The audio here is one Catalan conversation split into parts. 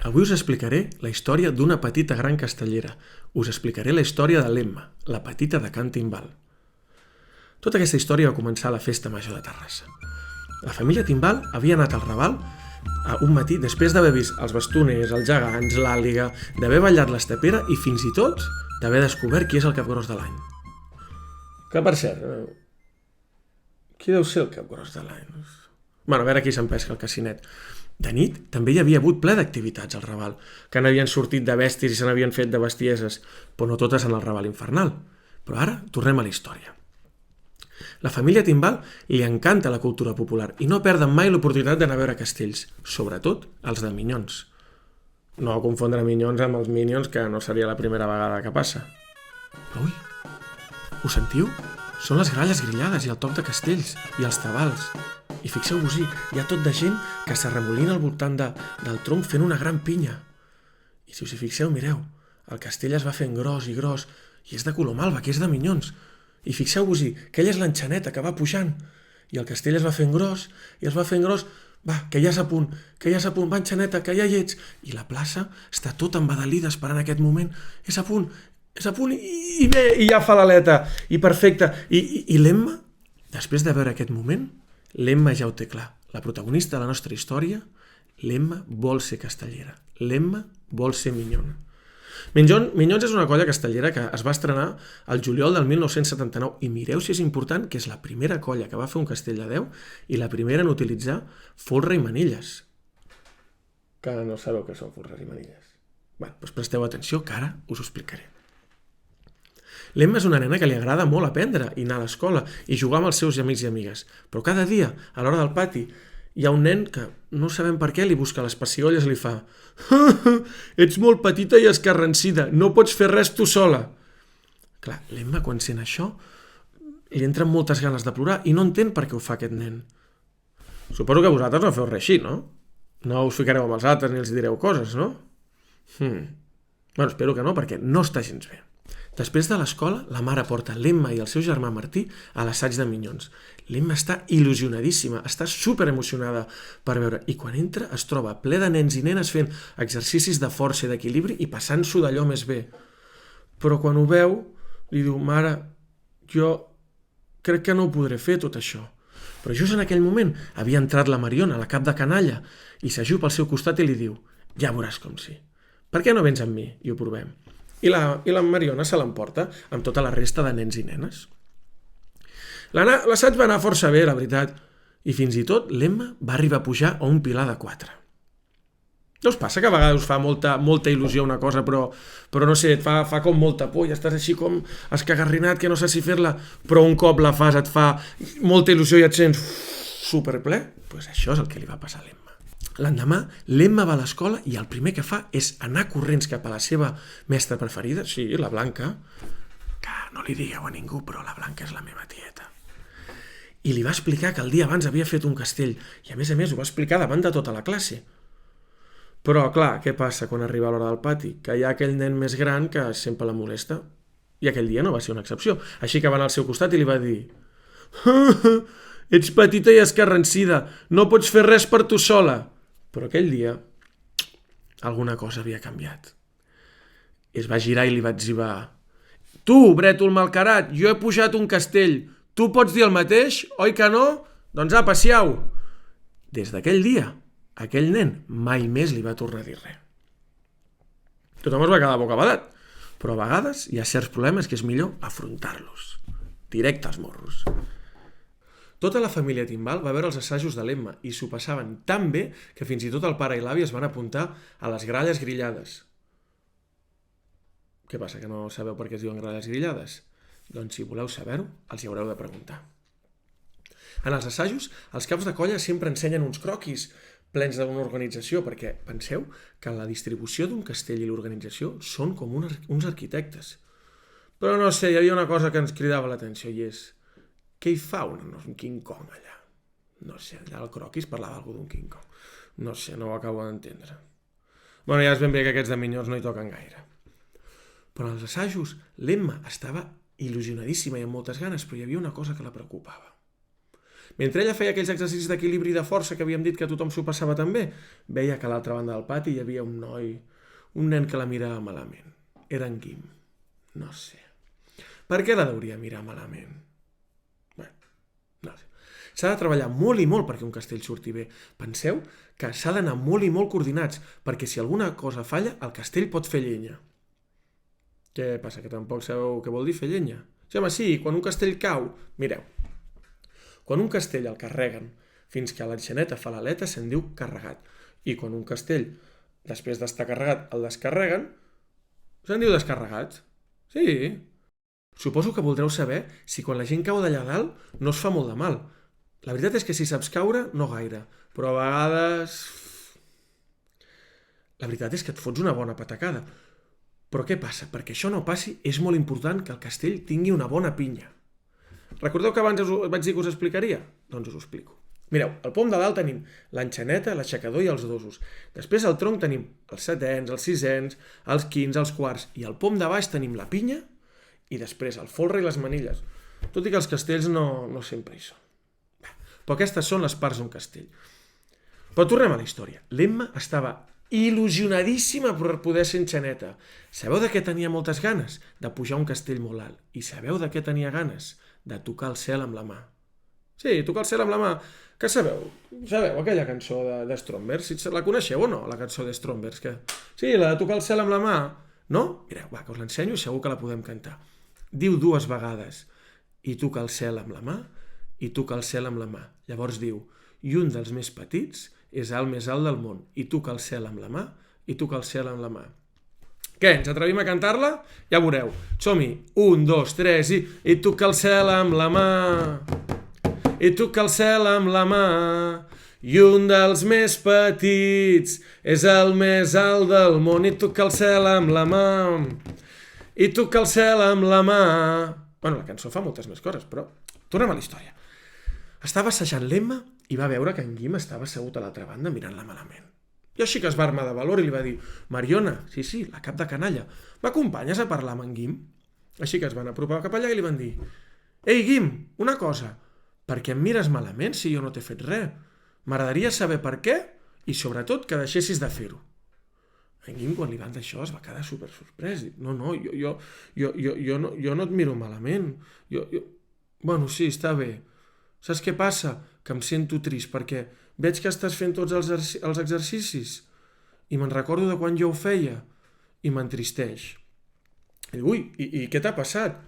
Avui us explicaré la història d'una petita gran castellera. Us explicaré la història de l'Emma, la petita de Can Timbal. Tota aquesta història va començar a la festa major de Terrassa. La família Timbal havia anat al Raval un matí després d'haver vist els bastoners, els gegants, l'àliga, d'haver ballat l'estepera i fins i tot d'haver descobert qui és el capgros de l'any. Que per cert, qui deu ser el capgros de l'any? Bueno, a veure qui s'empesca el cassinet. De nit també hi havia hagut ple d'activitats al Raval, que n'havien sortit de bèsties i se n'havien fet de bestieses, però no totes en el Raval infernal. Però ara tornem a la història. La família Timbal li encanta la cultura popular i no perden mai l'oportunitat d'anar a veure castells, sobretot els de Minyons. No confondre Minyons amb els Minions, que no seria la primera vegada que passa. Però ui, ho sentiu? Són les gralles grillades i el toc de castells i els tabals. I fixeu-vos-hi, hi ha tot de gent que s'arremolina al voltant del tronc fent una gran pinya. I si us hi fixeu, mireu, el castell es va fent gros i gros i és de color malva, que és de Minyons. I fixeu-vos-hi, aquella és l'enxaneta que va pujant i el castell es va fent gros i es va fent gros. Va, que ja és a punt, va enxaneta, que ja hi ets. I la plaça està tota embadalida esperant aquest moment. És a punt i bé, i ja fa l'aleta, i perfecte. I l'Emma, després de veure aquest moment, l'Emma ja ho té clar. La protagonista de la nostra història, l'Emma vol ser castellera. L'Emma vol ser Minyona. Minyons és una colla castellera que es va estrenar el juliol del 1979 i mireu si és important que és la primera colla que va fer un castell de 10 i la primera en utilitzar folre i manilles. Que no sabeu què són folres i manilles. Bé, doncs presteu atenció que ara us ho explicaré. L'Emma és una nena que li agrada molt aprendre i anar a l'escola i jugar amb els seus amics i amigues, però cada dia, a l'hora del pati, hi ha un nen que no sabem per què li busca les pessigolles i li fa «Ets molt petita i escarransida, no pots fer res tu sola». Clar, l'Emma quan sent això li entren moltes ganes de plorar i no entén per què ho fa aquest nen. Suposo que vosaltres no feu res així, no? No us ficareu amb els altres ni els direu coses, no? Bueno, espero que no, perquè no està gens bé. Després de l'escola, la mare porta l'Emma i el seu germà Martí a l'assaig de Minyons. L'Emma està il·lusionadíssima, està superemocionada per veure, i quan entra es troba ple de nens i nenes fent exercicis de força i d'equilibri i passant-s'ho d'allò més bé. Però quan ho veu, li diu, mare, jo crec que no ho podré fer tot això. Però just en aquell moment havia entrat la Mariona, la cap de canalla, i s'ajupa al seu costat i li diu, ja veuràs com sí. Per què no vens amb mi i ho provem? I la Mariona se l'emporta amb tota la resta de nens i nenes. L'assaig va anar força bé, la veritat, i fins i tot l'Emma va arribar a pujar a un pilar de 4. No us passa que a vegades us fa molta il·lusió una cosa, però no sé, et fa com molta por i estàs així com escagarrinat que no saps si fer-la, però un cop la fas et fa molta il·lusió i et sents superple? Doncs això és el que li va passar a l'Emma. L'endemà, l'Emma va a l'escola i el primer que fa és anar corrents cap a la seva mestra preferida, sí, la Blanca, que no li digueu a ningú, però la Blanca és la meva tieta. I li va explicar que el dia abans havia fet un castell i a més ho va explicar davant de tota la classe. Però, clar, què passa quan arriba l'hora del pati? Que hi ha aquell nen més gran que sempre la molesta. I aquell dia no va ser una excepció. Així que va anar al seu costat i li va dir «Ets petita i escarransida, no pots fer res per tu sola». Però aquell dia alguna cosa havia canviat. Es va girar i li va etzibar «Tu, brètol malcarat, jo he pujat un castell. Tu pots dir el mateix, oi que no? Doncs apa, siau!» Des d'aquell dia, aquell nen mai més li va tornar a dir res. Tothom es va quedar bocabadat, però a vegades hi ha certs problemes que és millor afrontar-los. Directe als morros. Tota la família Timbal va veure els assajos de l'Emma i s'ho passaven tan bé que fins i tot el pare i l'avi es van apuntar a les gralles grillades. Què passa, que no sabeu per què es diuen gralles grillades? Doncs si voleu saber-ho, els hi haureu de preguntar. En els assajos, els caps de colla sempre ensenyen uns croquis plens d'una organització, perquè penseu que la distribució d'un castell i l'organització són com uns arquitectes. Però no sé, hi havia una cosa que ens cridava l'atenció i és què hi fa un King Kong allà? No sé, allà el croquis parlava algú d'un King Kong. No sé, no ho acabo d'entendre. Bueno, ja és ben bé que aquests de Minyons no hi toquen gaire. Però als assajos l'Emma estava il·lusionadíssima i amb moltes ganes, però hi havia una cosa que la preocupava. Mentre ella feia aquells exercicis d'equilibri i de força que havíem dit que tothom s'ho passava tan bé, veia que a l'altra banda del pati hi havia un noi, un nen que la mirava malament. Era en Guim. No sé. Per què la hauria mirar malament? Bé, no sé. S'ha de treballar molt i molt perquè un castell surti bé. Penseu que s'ha d'anar molt i molt coordinats, perquè si alguna cosa falla, el castell pot fer llenya. Què passa, que tampoc sabeu què vol dir fer llenya? Sí, home, sí, quan un castell cau... Mireu, quan un castell el carreguen fins que l'enxaneta fa l'aleta se'n diu carregat. I quan un castell, després d'estar carregat, el descarreguen, se'n diu descarregat. Sí. Suposo que voldreu saber si quan la gent cau d'allà dalt no es fa molt de mal. La veritat és que si saps caure, no gaire. Però a vegades... La veritat és que et fots una bona patacada. Però què passa? Perquè això no passi, és molt important que el castell tingui una bona pinya. Recordeu que abans vaig dir que us explicaria? Doncs us ho explico. Mireu, al pom de dalt tenim l'enxaneta, l'aixecador i els dosos. Després al tronc tenim els setens, els sisens, els quins, els quarts. I al pom de baix tenim la pinya i després el folre i les manilles. Tot i que els castells no sempre hi són. Però aquestes són les parts d'un castell. Però tornem a la història. L'Emma estava il·lusionadíssima per poder ser enxaneta. Sabeu de què tenia moltes ganes? De pujar un castell molt alt. I sabeu de què tenia ganes? De tocar el cel amb la mà. Sí, tocar el cel amb la mà. Què sabeu? Sabeu aquella cançó de Stromberg? Si la coneixeu o no, la cançó de Stromberg? Sí, la de tocar el cel amb la mà. No? Mireu, va, que us l'ensenyo i segur que la podem cantar. Diu 2 vegades i toca el cel amb la mà i toca el cel amb la mà. Llavors diu, i un dels més petits és el més alt del món, i toca el cel amb la mà, i toca el cel amb la mà. Què, ens atrevim a cantar-la? Ja veureu. Som-hi. 1, 2, 3 i toca el cel amb la mà, i toca el cel amb la mà, i un dels més petits és el més alt del món, i toca el cel amb la mà, i toca el cel amb la mà. Bueno, la cançó fa moltes més coses, però tornem a la història. Estava assajant l'Emma i va veure que en Guim estava assegut a l'altra banda mirant-la malament. I així que es va armar de valor i li va dir «Mariona, sí, la cap de canalla, m'acompanyes a parlar amb en Guim?» Així que es van apropar cap allà i li van dir «Ei, Guim, una cosa, per què em mires malament si jo no t'he fet res? M'agradaria saber per què i sobretot que deixessis de fer-ho». En Guim, quan li van dir això, es va quedar super sorprès. No, jo no et miro malament. Bueno, sí, està bé. Saps què passa? Que em sento trist perquè veig que estàs fent tots els exercicis i me'n recordo de quan jo ho feia i m'entristeix. I diu, ui, i què t'ha passat?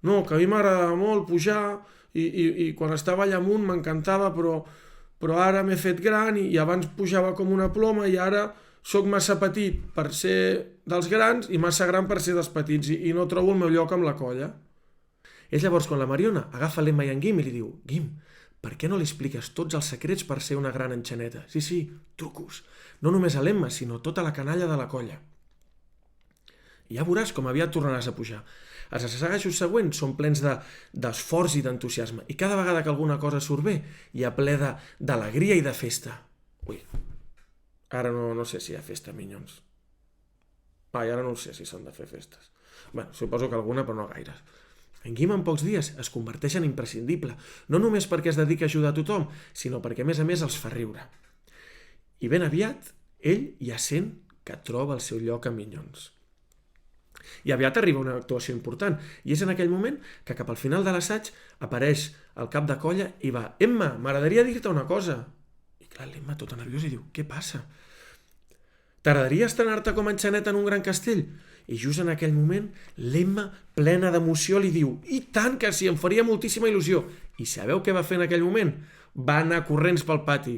No, que a mi m'agradava molt pujar i quan estava allà amunt m'encantava, però ara m'he fet gran i abans pujava com una ploma i ara sóc massa petit per ser dels grans i massa gran per ser dels petits i no trobo el meu lloc amb la colla. És llavors quan la Mariona agafa l'Emma i en Guim i li diu «Guim, per què no li expliques tots els secrets per ser una gran enxaneta? Sí, trucos. No només a l'Emma, sinó tota la canalla de la colla. I ja veuràs com aviat tornaràs a pujar. Els assajos següents són plens d'esforç i d'entusiasme i cada vegada que alguna cosa surt bé hi ha ple d'alegria i de festa. Ui, ara no sé si hi ha festa, minyons. Ara no sé si s'han de fer festes. Bé, suposo que alguna, però no gaires. En Guim en pocs dies es converteix en imprescindible, no només perquè es dedica a ajudar a tothom, sinó perquè a més els fa riure. I ben aviat, ell ja sent que troba el seu lloc a Minyons. I aviat arriba una actuació important, i és en aquell moment que cap al final de l'assaig apareix el cap de colla i va «Emma, m'agradaria dir-te una cosa». I clar, l'Emma tota nerviosa i diu «Què passa? T'agradaria estrenar-te com a enxaneta en un gran castell?» I just en aquell moment, l'Emma, plena d'emoció, li diu «I tant que sí, em faria moltíssima il·lusió». I sabeu què va fer en aquell moment? Va anar corrents pel pati.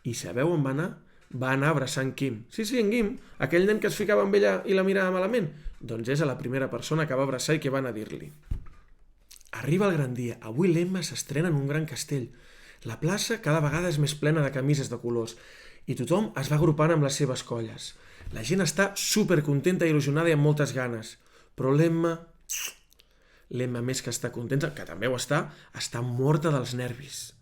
I sabeu on va anar? Va anar a abraçar en Quim. Sí, en Guim, aquell nen que es ficava amb ella i la mirava malament. Doncs és a la primera persona que va abraçar i que va anar a dir-li. Arriba el gran dia. Avui l'Emma s'estrena en un gran castell. La plaça cada vegada és més plena de camises de colors i tothom es va agrupant amb les seves colles. La gent està supercontenta i il·lusionada i amb moltes ganes. Però l'Emma més que està contenta, que també ho està morta dels nervis.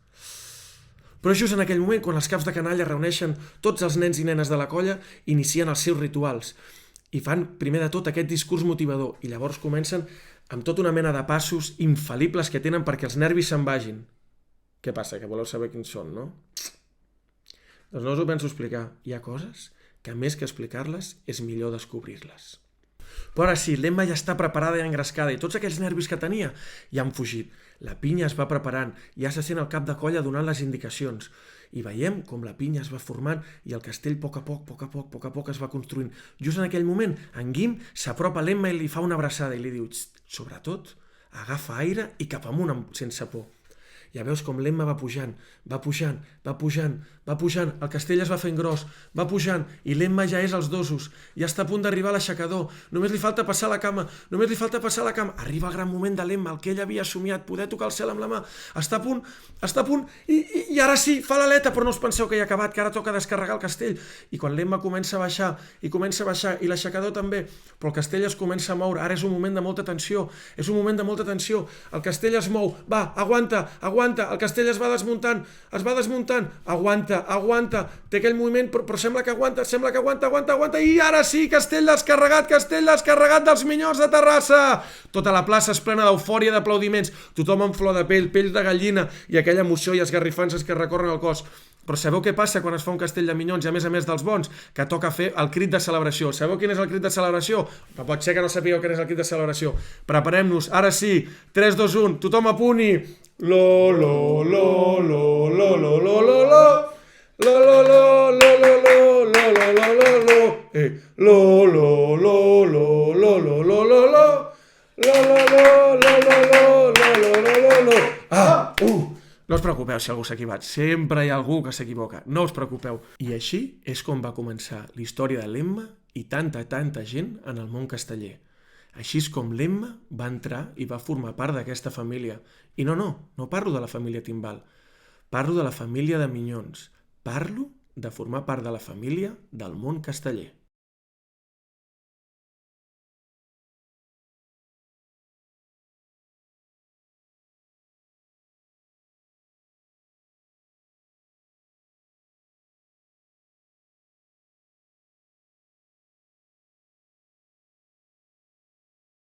Però just en aquell moment, quan els caps de canalla reuneixen tots els nens i nenes de la colla, inicien els seus rituals i fan primer de tot aquest discurs motivador i llavors comencen amb tota una mena de passos infal·libles que tenen perquè els nervis se'n vagin. Què passa, que voleu saber quins són, no? Doncs no us ho penso explicar. Hi ha coses que més que explicar-les és millor descobrir-les. Però ara sí, l'Emma ja està preparada i engrescada i tots aquells nervis que tenia ja han fugit. La pinya es va preparant, ja se sent el cap de colla donant les indicacions. I veiem com la pinya es va formant i el castell a poc a poc es va construint. Just en aquell moment, en Guim s'apropa a l'Emma i li fa una abraçada i li diu: sobretot, agafa aire i cap amunt sense por. Ja veus com l'Emma va pujant, el castell es va fent gros, va pujant, i l'Emma ja és als dosos, ja està a punt d'arribar a l'aixecador, només li falta passar la cama, arriba el gran moment de l'Emma, el que ella havia somiat, poder tocar el cel amb la mà, està a punt, i ara sí, fa l'aleta, però no us penseu que ja ha acabat, que ara toca descarregar el castell, i quan l'Emma comença a baixar, i l'aixecador també, però el castell es comença a moure, ara és un moment de molta tensió, el castell es mou, va, aguanta, el castell es va desmuntant, aguanta, té aquell moviment, però sembla que aguanta, i ara sí, castell descarregat dels Minyons de Terrassa! Tota la plaça és plena d'eufòria i d'aplaudiments, tothom amb flor de pell de gallina, i aquella emoció i esgarrifances que recorren el cos. Però sabeu què passa quan es fa un castell de minyons i a més dels bons? Que toca fer el crit de celebració. Sabeu quin és el crit de celebració? Però pot ser que no sapigueu quin és el crit de celebració. Preparem-nos, ara sí, 3, 2, 1, tothom a punt i... Lo, lo, lo, lo, lo, lo, lo, lo, lo. Lo, lo, lo, lo, lo, lo, lo, lo, lo, lo, lo. Lo, lo, lo, lo, lo, lo, lo, lo, lo. Lo, lo, lo, lo, lo, lo, lo, lo, lo, lo. No us preocupeu si algú s'equivoca, sempre hi ha algú que s'equivoca, no us preocupeu. I així és com va començar la història de l'Emma i tanta gent en el món casteller. Així és com l'Emma va entrar i va formar part d'aquesta família. I no parlo de la família Timbal, parlo de la família de Minyons, parlo de formar part de la família del món casteller.